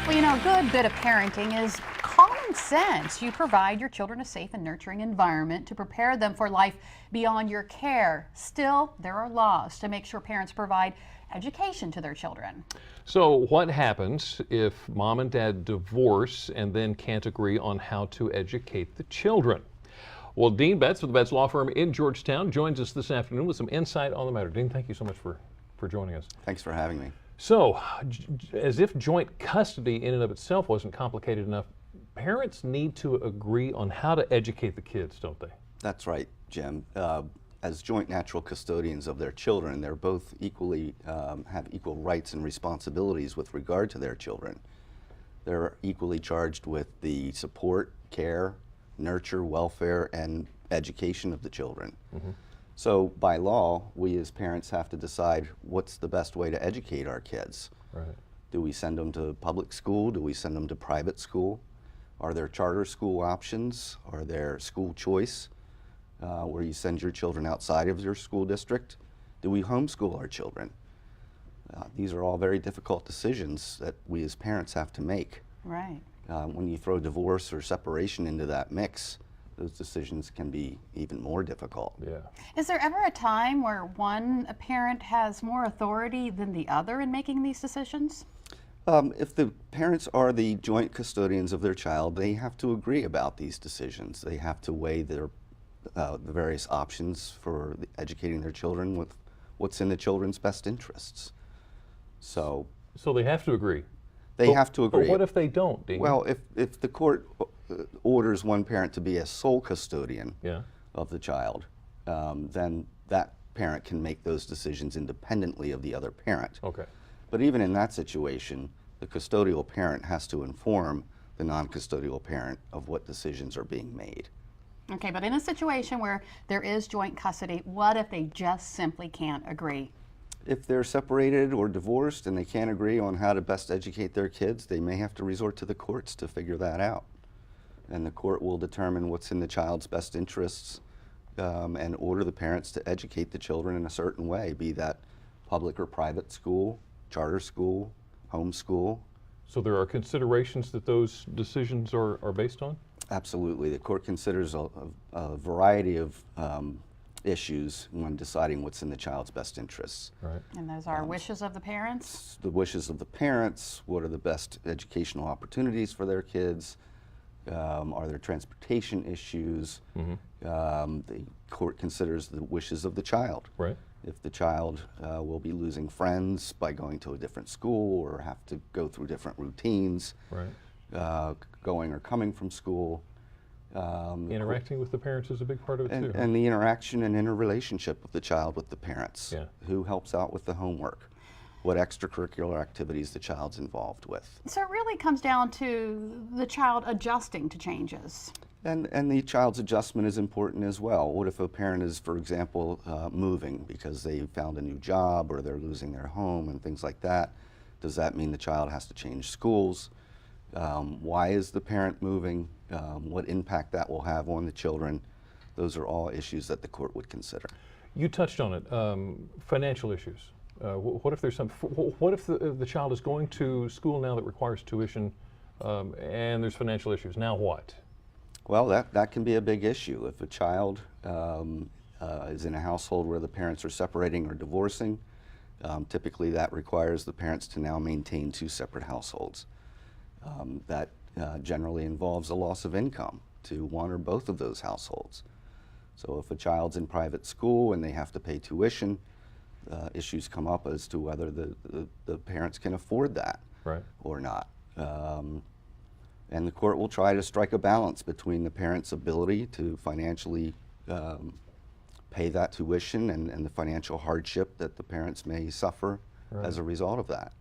Well, you know, a good bit of parenting is common sense. You provide your children a safe and nurturing environment to prepare them for life beyond your care. Still, there are laws to make sure parents provide education to their children. So what happens if mom and dad divorce and then can't agree on how to educate the children? Well, Dean Betts with the Betts Law Firm in Georgetown joins us this afternoon with some insight on the matter. Dean, thank you so much for joining us. Thanks for having me. So, as if joint custody in and of itself wasn't complicated enough, parents need to agree on how to educate the kids, don't they? That's right, Jim. As joint natural custodians of their children, they're both equally have equal rights and responsibilities with regard to their children. They're equally charged with the support, care, nurture, welfare, and education of the children. Mm-hmm. So by law, we as parents have to decide what's the best way to educate our kids. Right. Do we send them to public school? Do we send them to private school? Are there charter school options? Are there school choice, where you send your children outside of your school district? Do we homeschool our children? These are all very difficult decisions that we as parents have to make. Right. When you throw divorce or separation into that mix, those decisions can be even more difficult. Yeah. Is there ever a time where one parent has more authority than the other in making these decisions? If the parents are the joint custodians of their child, they have to agree about these decisions. They have to weigh the various options for educating their children with what's in the children's best interests. So they have to agree. They have to agree. But what if they don't, Dean? Well, if the court orders one parent to be a sole custodian of the child, then that parent can make those decisions independently of the other parent. Okay. But even in that situation, the custodial parent has to inform the non-custodial parent of what decisions are being made. Okay, but in a situation where there is joint custody, what if they just simply can't agree? If they're separated or divorced and they can't agree on how to best educate their kids, they may have to resort to the courts to figure that out. And the court will determine what's in the child's best interests and order the parents to educate the children in a certain way, be that public or private school, charter school, homeschool. So there are considerations that those decisions are based on? Absolutely. The court considers a variety of issues when deciding what's in the child's best interests. Right. And those are wishes of the parents? The wishes of the parents, what are the best educational opportunities for their kids, are there transportation issues? Mm-hmm. The court considers the wishes of the child. Right. If the child will be losing friends by going to a different school or have to go through different routines, right. Going or coming from school. Interacting with the parents is a big part of it too. And the interaction and interrelationship of the child with the parents. Yeah. Who helps out with the homework, what extracurricular activities the child's involved with. So it really comes down to the child adjusting to changes. And the child's adjustment is important as well. What if a parent is, for example, moving because they found a new job or they're losing their home and things like that? Does that mean the child has to change schools? Why is the parent moving? What impact that will have on the children? Those are all issues that the court would consider. You touched on it, financial issues. What if there's what if the child is going to school now that requires tuition and there's financial issues? Now what? Well, that can be a big issue. If a child is in a household where the parents are separating or divorcing, typically that requires the parents to now maintain two separate households. That generally involves a loss of income to one or both of those households. So if a child's in private school and they have to pay tuition, issues come up as to whether the parents can afford that or not. And the court will try to strike a balance between the parent's ability to financially pay that tuition and the financial hardship that the parents may suffer as a result of that.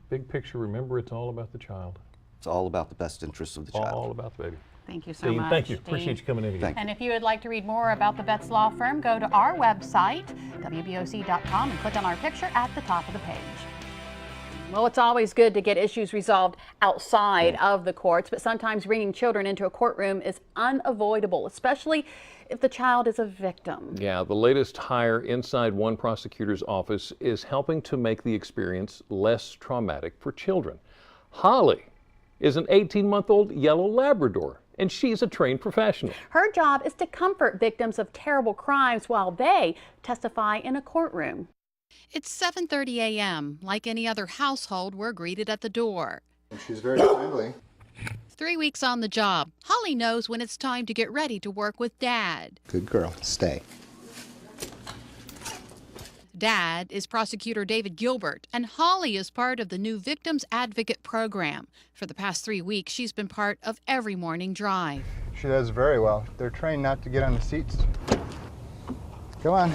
Big picture, remember, it's all about the child. It's all about the best interests of the child. All about the baby. Thank you so Dean, much. thank you. Dean. Appreciate you coming in again. And if you would like to read more about the Betts Law Firm, go to our website, wboc.com, and click on our picture at the top of the page. Well, it's always good to get issues resolved outside of the courts, but sometimes bringing children into a courtroom is unavoidable, especially if the child is a victim. Yeah, the latest hire inside one prosecutor's office is helping to make the experience less traumatic for children. Holly is an 18-month-old yellow Labrador, and she's a trained professional. Her job is to comfort victims of terrible crimes while they testify in a courtroom. It's 7:30 a.m. Like any other household, we're greeted at the door. She's very friendly. 3 weeks on the job, Holly knows when it's time to get ready to work with Dad. Good girl. Stay. Dad is Prosecutor David Gilbert, and Holly is part of the new Victims Advocate program. For the past 3 weeks, she's been part of every morning drive. She does very well. They're trained not to get on the seats. Come on.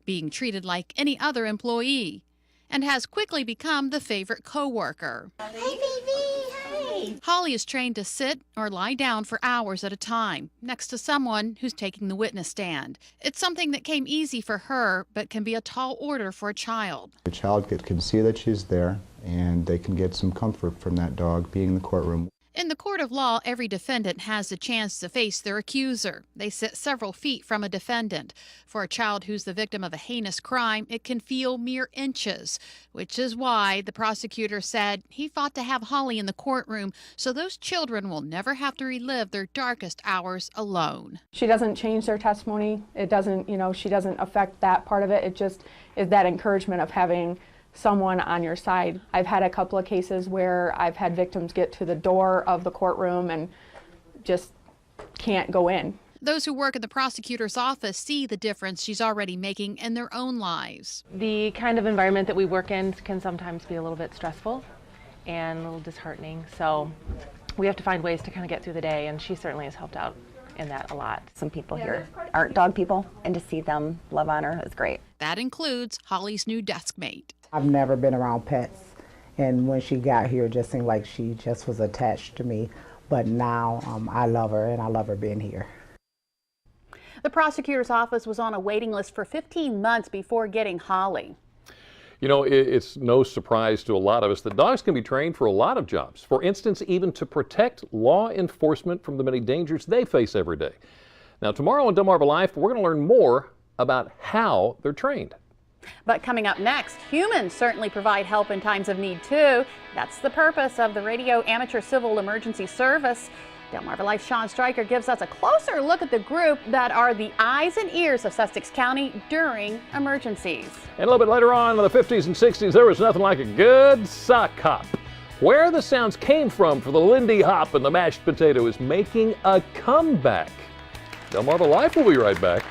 Being treated like any other employee, and has quickly become the favorite coworker. Hi, baby. Hi. Holly is trained to sit or lie down for hours at a time next to someone who's taking the witness stand. It's something that came easy for her, but can be a tall order for a child. The child can see that she's there, and they can get some comfort from that dog being in the courtroom. In the court of law, every defendant has the chance to face their accuser. They sit several feet from a defendant. For a child who's the victim of a heinous crime, it can feel mere inches, which is why the prosecutor said he fought to have Holly in the courtroom so those children will never have to relive their darkest hours alone. She doesn't change their testimony. It doesn't, she doesn't affect that part of it. It just is that encouragement of having someone on your side. I've had a couple of cases where I've had victims get to the door of the courtroom and just can't go in. Those who work in the prosecutor's office see the difference she's already making in their own lives. The kind of environment that we work in can sometimes be a little bit stressful and a little disheartening, so we have to find ways to kind of get through the day, and she certainly has helped out in that a lot. Some people here aren't dog people, and to see them love on her is great. That includes Holly's new desk mate. I've never been around pets, and when she got here, it just seemed like she just was attached to me. But now I love her, and I love her being here. The prosecutor's office was on a waiting list for 15 months before getting Holly. You know, it's no surprise to a lot of us that dogs can be trained for a lot of jobs. For instance, even to protect law enforcement from the many dangers they face every day. Now, tomorrow on Delmarva Life, we're going to learn more about how they're trained. But coming up next, humans certainly provide help in times of need too. That's the purpose of the Radio Amateur Civil Emergency Service. Delmarva Life's Sean Stryker gives us a closer look at the group that are the eyes and ears of Sussex County during emergencies. And a little bit later on in the 50s and 60s, there was nothing like a good sock hop. Where the sounds came from for the Lindy Hop and the mashed potato is making a comeback. Delmarva Life will be right back.